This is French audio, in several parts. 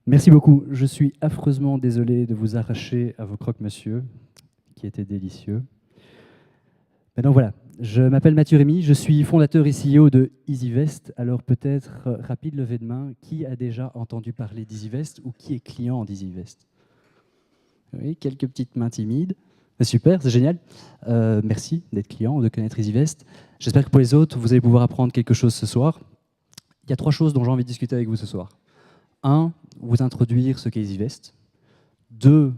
Merci beaucoup. Je suis affreusement désolé de vous arracher à vos croque-monsieur, qui étaient délicieux. Maintenant voilà, je m'appelle Mathieu Rémy, je suis fondateur et CEO de EasyVest. Alors peut-être, rapide levée de main, qui a déjà entendu parler d'EasyVest ou qui est client d'EasyVest? Oui, quelques petites mains timides. Super, c'est génial. Merci d'être client, de connaître EasyVest. J'espère que pour les autres, vous allez pouvoir apprendre quelque chose ce soir. Il y a 3 choses dont j'ai envie de discuter avec vous ce soir. 1, vous introduire ce qu'est EasyVest. 2,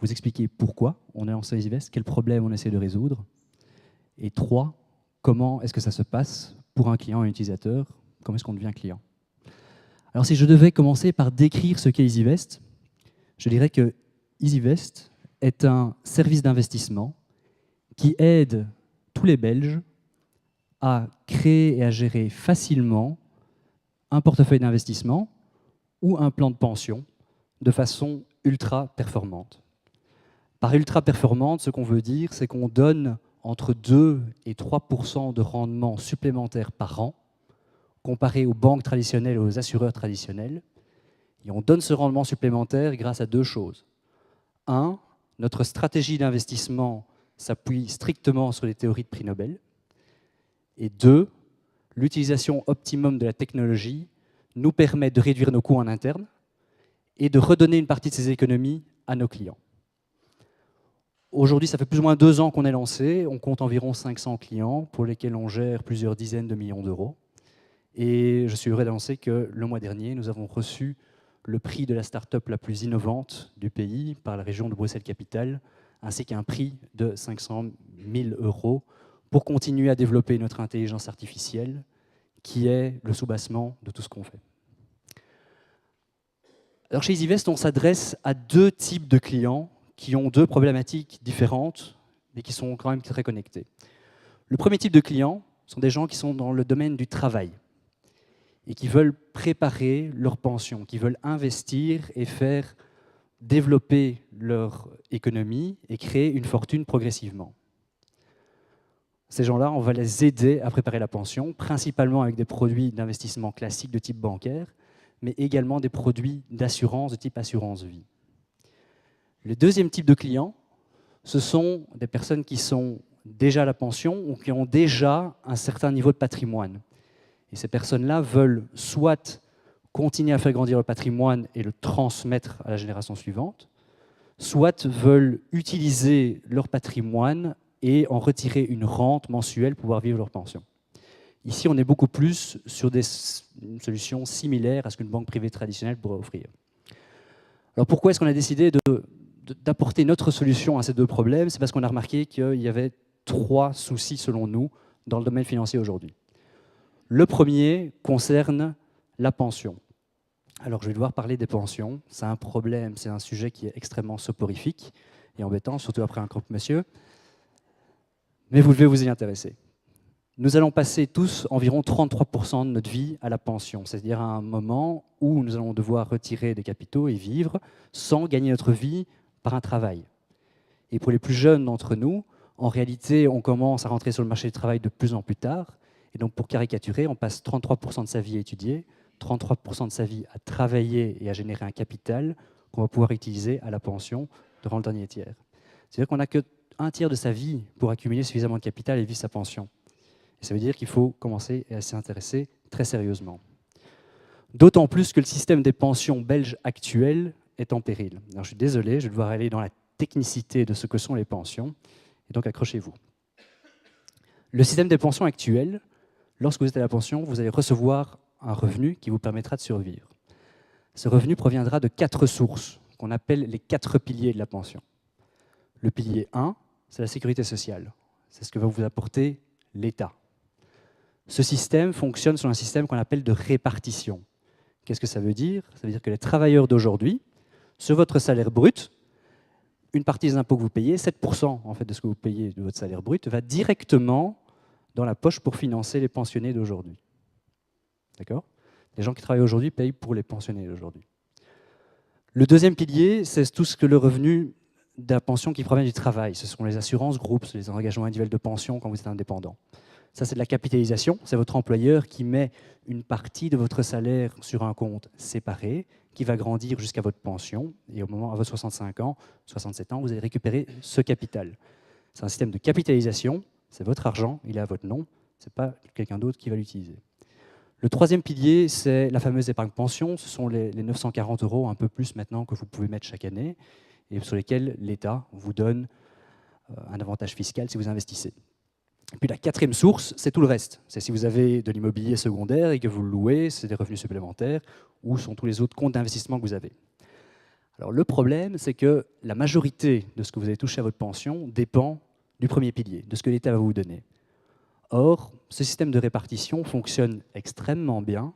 vous expliquer pourquoi on est lancé EasyVest, quel problème on essaie de résoudre. Et 3, comment est-ce que ça se passe pour un client et un utilisateur, comment est-ce qu'on devient client. Alors si je devais commencer par décrire ce qu'est EasyVest, je dirais que EasyVest est un service d'investissement qui aide tous les Belges à créer et à gérer facilement un portefeuille d'investissement ou un plan de pension de façon ultra performante. Par ultra performante, ce qu'on veut dire, c'est qu'on donne entre 2 et 3% de rendement supplémentaire par an, comparé aux banques traditionnelles et aux assureurs traditionnels. Et on donne ce rendement supplémentaire grâce à 2 choses. 1, notre stratégie d'investissement s'appuie strictement sur les théories de prix Nobel. Et 2, l'utilisation optimum de la technologie nous permet de réduire nos coûts en interne et de redonner une partie de ces économies à nos clients. Aujourd'hui, ça fait plus ou moins 2 ans qu'on est lancé. On compte environ 500 clients pour lesquels on gère plusieurs dizaines de millions d'euros. Et je suis heureux d'annoncer que le mois dernier, nous avons reçu le prix de la start-up la plus innovante du pays par la région de Bruxelles-Capitale, ainsi qu'un prix de 500 000 € pour continuer à développer notre intelligence artificielle, qui est le soubassement de tout ce qu'on fait. Alors chez EasyVest, on s'adresse à 2 types de clients qui ont 2 problématiques différentes, mais qui sont quand même très connectées. Le premier type de clients sont des gens qui sont dans le domaine du travail et qui veulent préparer leur pension, qui veulent investir et faire développer leur économie et créer une fortune progressivement. Ces gens-là, on va les aider à préparer la pension, principalement avec des produits d'investissement classiques de type bancaire, mais également des produits d'assurance de type assurance-vie. Le deuxième type de clients, ce sont des personnes qui sont déjà à la pension ou qui ont déjà un certain niveau de patrimoine. Et ces personnes-là veulent soit continuer à faire grandir le patrimoine et le transmettre à la génération suivante, soit veulent utiliser leur patrimoine et en retirer une rente mensuelle pour pouvoir vivre leur pension. Ici, on est beaucoup plus sur des solutions similaires à ce qu'une banque privée traditionnelle pourrait offrir. Alors pourquoi est-ce qu'on a décidé d'apporter notre solution à ces 2 problèmes? C'est parce qu'on a remarqué qu'il y avait 3 soucis, selon nous, dans le domaine financier aujourd'hui. Le premier concerne la pension. Alors je vais devoir parler des pensions. C'est un problème, c'est un sujet qui est extrêmement soporifique et embêtant, surtout après un croque-monsieur. Mais vous devez vous y intéresser. Nous allons passer tous environ 33% de notre vie à la pension, c'est-à-dire à un moment où nous allons devoir retirer des capitaux et vivre sans gagner notre vie par un travail. Et pour les plus jeunes d'entre nous, en réalité, on commence à rentrer sur le marché du travail de plus en plus tard. Et donc, pour caricaturer, on passe 33% de sa vie à étudier, 33% de sa vie à travailler et à générer un capital qu'on va pouvoir utiliser à la pension durant le dernier tiers. C'est-à-dire qu'on n'a que 1/3 de sa vie pour accumuler suffisamment de capital et vivre sa pension. Et ça veut dire qu'il faut commencer à s'y intéresser très sérieusement. D'autant plus que le système des pensions belges actuel est en péril. Alors, je suis désolé, je vais devoir aller dans la technicité de ce que sont les pensions, et donc accrochez-vous. Le système des pensions actuel, lorsque vous êtes à la pension, vous allez recevoir un revenu qui vous permettra de survivre. Ce revenu proviendra de 4 sources, qu'on appelle les 4 piliers de la pension. Le pilier 1, c'est la sécurité sociale. C'est ce que va vous apporter l'État. Ce système fonctionne sur un système qu'on appelle de répartition. Qu'est-ce que ça veut dire? Ça veut dire que les travailleurs d'aujourd'hui, sur votre salaire brut, une partie des impôts que vous payez, 7% en fait de ce que vous payez de votre salaire brut, va directement dans la poche pour financer les pensionnés d'aujourd'hui. D'accord? Les gens qui travaillent aujourd'hui payent pour les pensionnés d'aujourd'hui. Le deuxième pilier, c'est tout ce que le revenu de la pension qui provient du travail. Ce sont les assurances groupes, les engagements individuels de pension quand vous êtes indépendant. Ça, c'est de la capitalisation. C'est votre employeur qui met une partie de votre salaire sur un compte séparé, qui va grandir jusqu'à votre pension. Et au moment, à vos 65 ans, 67 ans, vous allez récupérer ce capital. C'est un système de capitalisation, c'est votre argent, il est à votre nom, ce n'est pas quelqu'un d'autre qui va l'utiliser. Le troisième pilier, c'est la fameuse épargne pension. Ce sont les 940 €, un peu plus maintenant, que vous pouvez mettre chaque année, et sur lesquels l'État vous donne un avantage fiscal si vous investissez. Et puis la quatrième source, c'est tout le reste. C'est si vous avez de l'immobilier secondaire et que vous le louez, c'est des revenus supplémentaires, ou sont tous les autres comptes d'investissement que vous avez. Alors le problème, c'est que la majorité de ce que vous allez toucher à votre pension dépend du premier pilier, de ce que l'État va vous donner. Or, ce système de répartition fonctionne extrêmement bien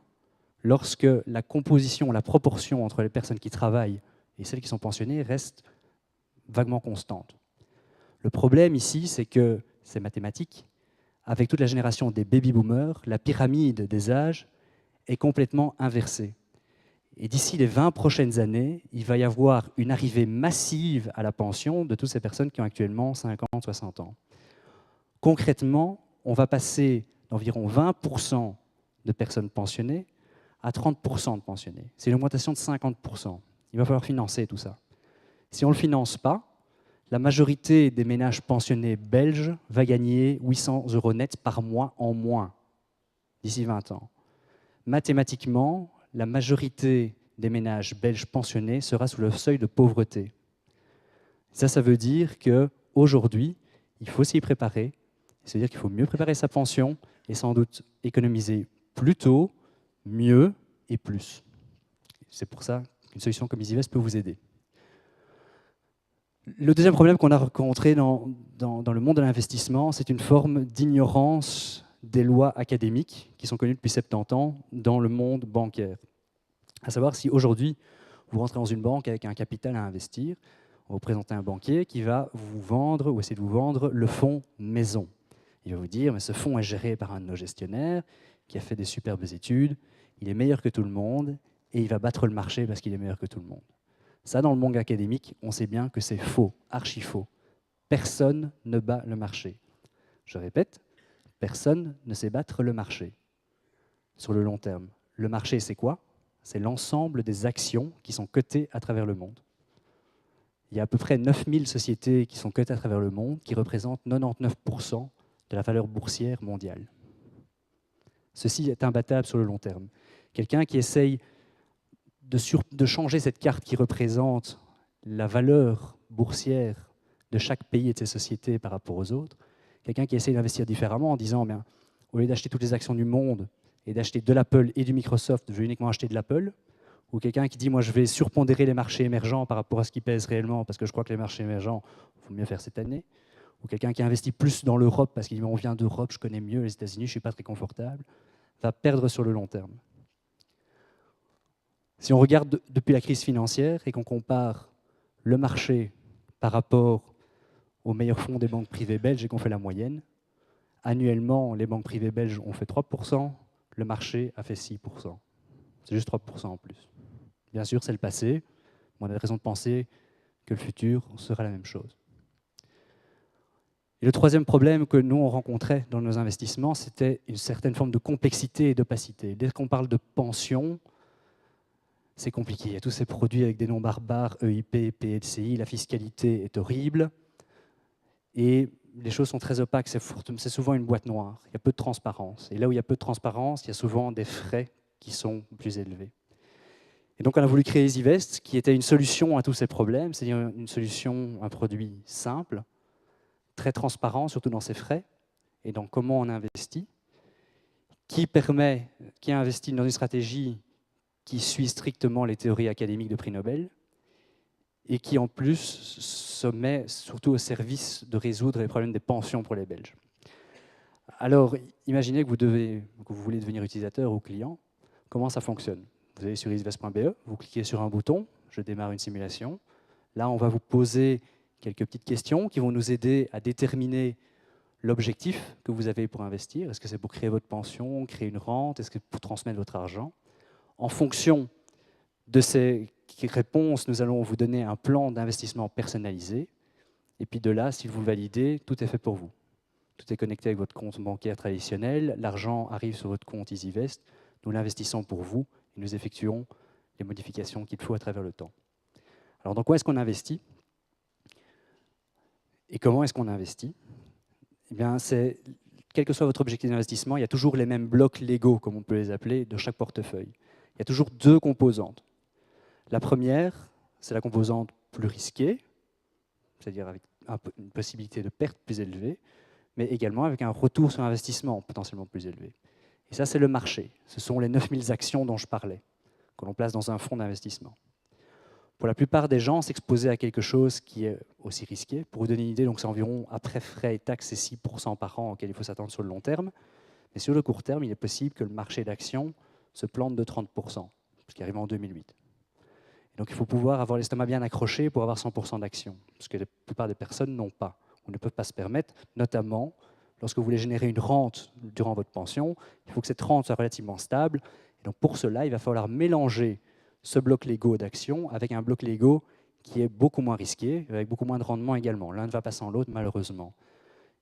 lorsque la composition, la proportion entre les personnes qui travaillent et celles qui sont pensionnées reste vaguement constante. Le problème ici, c'est que c'est mathématique. Avec toute la génération des baby-boomers, la pyramide des âges est complètement inversée. Et d'ici les 20 prochaines années, il va y avoir une arrivée massive à la pension de toutes ces personnes qui ont actuellement 50, 60 ans. Concrètement, on va passer d'environ 20% de personnes pensionnées à 30% de pensionnés. C'est une augmentation de 50%. Il va falloir financer tout ça. Si on ne le finance pas, la majorité des ménages pensionnés belges va gagner 800 € net par mois en moins d'ici 20 ans. Mathématiquement, la majorité des ménages belges pensionnés sera sous le seuil de pauvreté. Ça veut dire qu'aujourd'hui, il faut s'y préparer. C'est-à-dire qu'il faut mieux préparer sa pension et sans doute économiser plus tôt, mieux et plus. C'est pour ça qu'une solution comme EasyVest peut vous aider. Le deuxième problème qu'on a rencontré dans le monde de l'investissement, c'est une forme d'ignorance des lois académiques qui sont connues depuis 70 ans dans le monde bancaire. À savoir, si aujourd'hui, vous rentrez dans une banque avec un capital à investir, on va vous présenter un banquier qui va vous vendre ou essayer de vous vendre le fonds maison. Il va vous dire, mais ce fonds est géré par un de nos gestionnaires qui a fait des superbes études, il est meilleur que tout le monde et il va battre le marché parce qu'il est meilleur que tout le monde. Ça, dans le monde académique, on sait bien que c'est faux, archi faux. Personne ne bat le marché. Je répète, personne ne sait battre le marché sur le long terme. Le marché, c'est quoi? C'est l'ensemble des actions qui sont cotées à travers le monde. Il y a à peu près 9000 sociétés qui sont cotées à travers le monde, qui représentent 99% de la valeur boursière mondiale. Ceci est imbattable sur le long terme. Quelqu'un qui essaye de changer cette carte qui représente la valeur boursière de chaque pays et de ses sociétés par rapport aux autres, quelqu'un qui essaye d'investir différemment en disant, bien, au lieu d'acheter toutes les actions du monde et d'acheter de l'Apple et du Microsoft, je vais uniquement acheter de l'Apple, ou quelqu'un qui dit, moi je vais surpondérer les marchés émergents par rapport à ce qui pèse réellement, parce que je crois que les marchés émergents, il faut mieux faire cette année, ou quelqu'un qui investit plus dans l'Europe parce qu'il dit, on vient d'Europe, je connais mieux les États-Unis, je ne suis pas très confortable, va perdre sur le long terme. Si on regarde depuis la crise financière et qu'on compare le marché par rapport aux meilleurs fonds des banques privées belges et qu'on fait la moyenne, annuellement, les banques privées belges ont fait 3%, le marché a fait 6%. C'est juste 3% en plus. Bien sûr, c'est le passé, mais on a raison de penser que le futur sera la même chose. Et le troisième problème que nous, on rencontrait dans nos investissements, c'était une certaine forme de complexité et d'opacité. Dès qu'on parle de pension, c'est compliqué. Il y a tous ces produits avec des noms barbares, EIP, PLCI, la fiscalité est horrible. Et les choses sont très opaques, c'est souvent une boîte noire. Il y a peu de transparence. Et là où il y a peu de transparence, il y a souvent des frais qui sont plus élevés. Et donc on a voulu créer EasyVest, qui était une solution à tous ces problèmes, c'est-à-dire une solution, un produit simple, très transparent, surtout dans ses frais, et dans comment on investit, qui investit dans une stratégie qui suit strictement les théories académiques de prix Nobel, et qui en plus se met surtout au service de résoudre les problèmes des pensions pour les Belges. Alors, imaginez que vous voulez devenir utilisateur ou client. Comment ça fonctionne? Vous allez sur easyvest.be, vous cliquez sur un bouton, je démarre une simulation. Là, on va vous poser quelques petites questions qui vont nous aider à déterminer l'objectif que vous avez pour investir. Est-ce que c'est pour créer votre pension, créer une rente? Est-ce que c'est pour transmettre votre argent? En fonction de ces réponses, nous allons vous donner un plan d'investissement personnalisé. Et puis de là, si vous le validez, tout est fait pour vous. Tout est connecté avec votre compte bancaire traditionnel. L'argent arrive sur votre compte EasyVest. Nous l'investissons pour vous et nous effectuons les modifications qu'il faut à travers le temps. Alors, dans quoi est-ce qu'on investit? Et comment est-ce qu'on investit? Eh bien, quel que soit votre objectif d'investissement, il y a toujours les mêmes blocs légaux, comme on peut les appeler, de chaque portefeuille. Il y a toujours deux composantes. La première, c'est la composante plus risquée, c'est-à-dire avec une possibilité de perte plus élevée, mais également avec un retour sur investissement potentiellement plus élevé. Et ça, c'est le marché. Ce sont les 9000 actions dont je parlais, que l'on place dans un fonds d'investissement. Pour la plupart des gens, s'exposer à quelque chose qui est aussi risqué, pour vous donner une idée, c'est environ, après frais et taxes, c'est 6% par an auquel il faut s'attendre sur le long terme. Mais sur le court terme, il est possible que le marché d'actions se plante de 30%, ce qui arrive en 2008. Et donc il faut pouvoir avoir l'estomac bien accroché pour avoir 100% d'actions, ce que la plupart des personnes n'ont pas, ou ne peuvent pas se permettre, notamment lorsque vous voulez générer une rente durant votre pension, il faut que cette rente soit relativement stable. Et donc pour cela, il va falloir mélanger ce bloc Lego d'actions avec un bloc Lego qui est beaucoup moins risqué, avec beaucoup moins de rendement également. L'un ne va pas sans l'autre, malheureusement.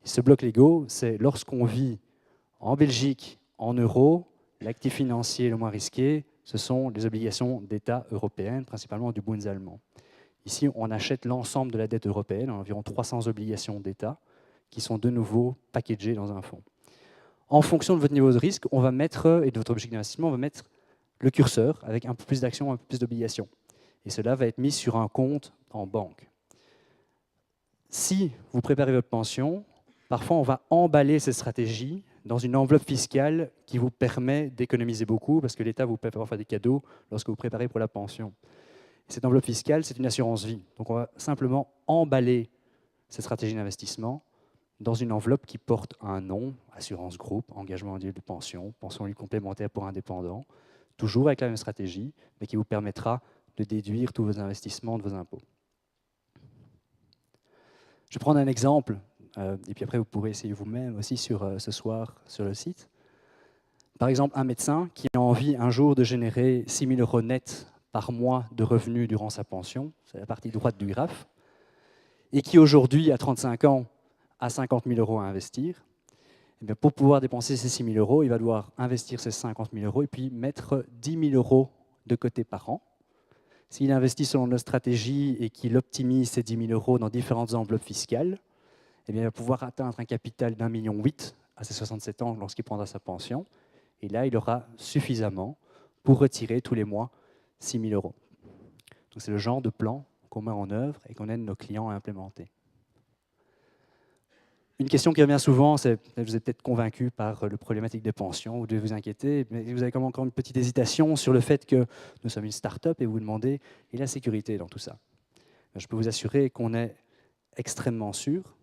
Et ce bloc Lego, c'est lorsqu'on vit en Belgique, en euros, l'actif financier le moins risqué, ce sont les obligations d'État européennes, principalement du Bund allemand. Ici, on achète l'ensemble de la dette européenne, environ 300 obligations d'État, qui sont de nouveau packagées dans un fonds. En fonction de votre niveau de risque, on va mettre, et de votre objectif d'investissement, on va mettre le curseur avec un peu plus d'actions, un peu plus d'obligations. Et cela va être mis sur un compte en banque. Si vous préparez votre pension, parfois on va emballer ces stratégies dans une enveloppe fiscale qui vous permet d'économiser beaucoup, parce que l'État vous peut faire des cadeaux lorsque vous préparez pour la pension. Cette enveloppe fiscale, c'est une assurance vie. Donc on va simplement emballer cette stratégie d'investissement dans une enveloppe qui porte un nom, assurance groupe, engagement individuel de pension, pension libre complémentaire pour indépendants, toujours avec la même stratégie, mais qui vous permettra de déduire tous vos investissements de vos impôts. Je vais prendre un exemple, et puis après vous pourrez essayer vous-même aussi ce soir sur le site. Par exemple, un médecin qui a envie un jour de générer 6 000 € net par mois de revenus durant sa pension, c'est la partie droite du graphe, et qui aujourd'hui, à 35 ans, a 50 000 € à investir. Et bien pour pouvoir dépenser ces 6 000 €, il va devoir investir ces 50 000 € et puis mettre 10 000 € de côté par an. S'il investit selon notre stratégie et qu'il optimise ces 10 000 € dans différentes enveloppes fiscales, eh bien il va pouvoir atteindre un capital d'1,8 million à ses 67 ans lorsqu'il prendra sa pension. Et là, il aura suffisamment pour retirer tous les mois 6 000 €. Donc c'est le genre de plan qu'on met en œuvre et qu'on aide nos clients à implémenter. Une question qui revient souvent, c'est, vous êtes peut-être convaincu par le problématique des pensions, vous devez vous inquiéter, mais vous avez encore une petite hésitation sur le fait que nous sommes une start-up et vous vous demandez, et la sécurité dans tout ça? Je peux vous assurer qu'on est extrêmement sûr.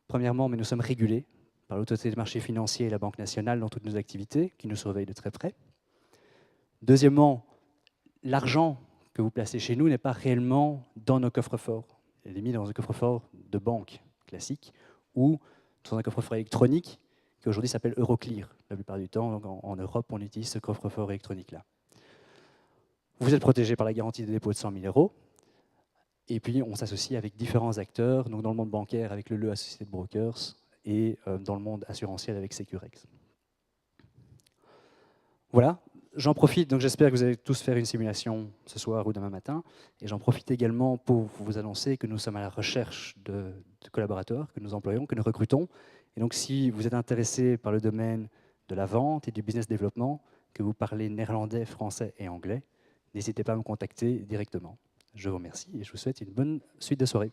Premièrement, mais nous sommes régulés par l'autorité des marchés financiers et la Banque nationale dans toutes nos activités, qui nous surveillent de très près. Deuxièmement, l'argent que vous placez chez nous n'est pas réellement dans nos coffres-forts. Il est mis dans un coffre-fort de banque classique, ou dans un coffre-fort électronique qui aujourd'hui s'appelle Euroclear. La plupart du temps, donc en Europe, on utilise ce coffre-fort électronique-là. Vous êtes protégé par la garantie de dépôt de 100 000 €, et puis on s'associe avec différents acteurs, donc dans le monde bancaire avec le LE Associé de Brokers, et dans le monde assurantiel avec Securex. Voilà. J'en profite, donc j'espère que vous allez tous faire une simulation ce soir ou demain matin. Et j'en profite également pour vous annoncer que nous sommes à la recherche de collaborateurs que nous employons, que nous recrutons. Et donc si vous êtes intéressé par le domaine de la vente et du business développement, que vous parlez néerlandais, français et anglais, n'hésitez pas à me contacter directement. Je vous remercie et je vous souhaite une bonne suite de soirée.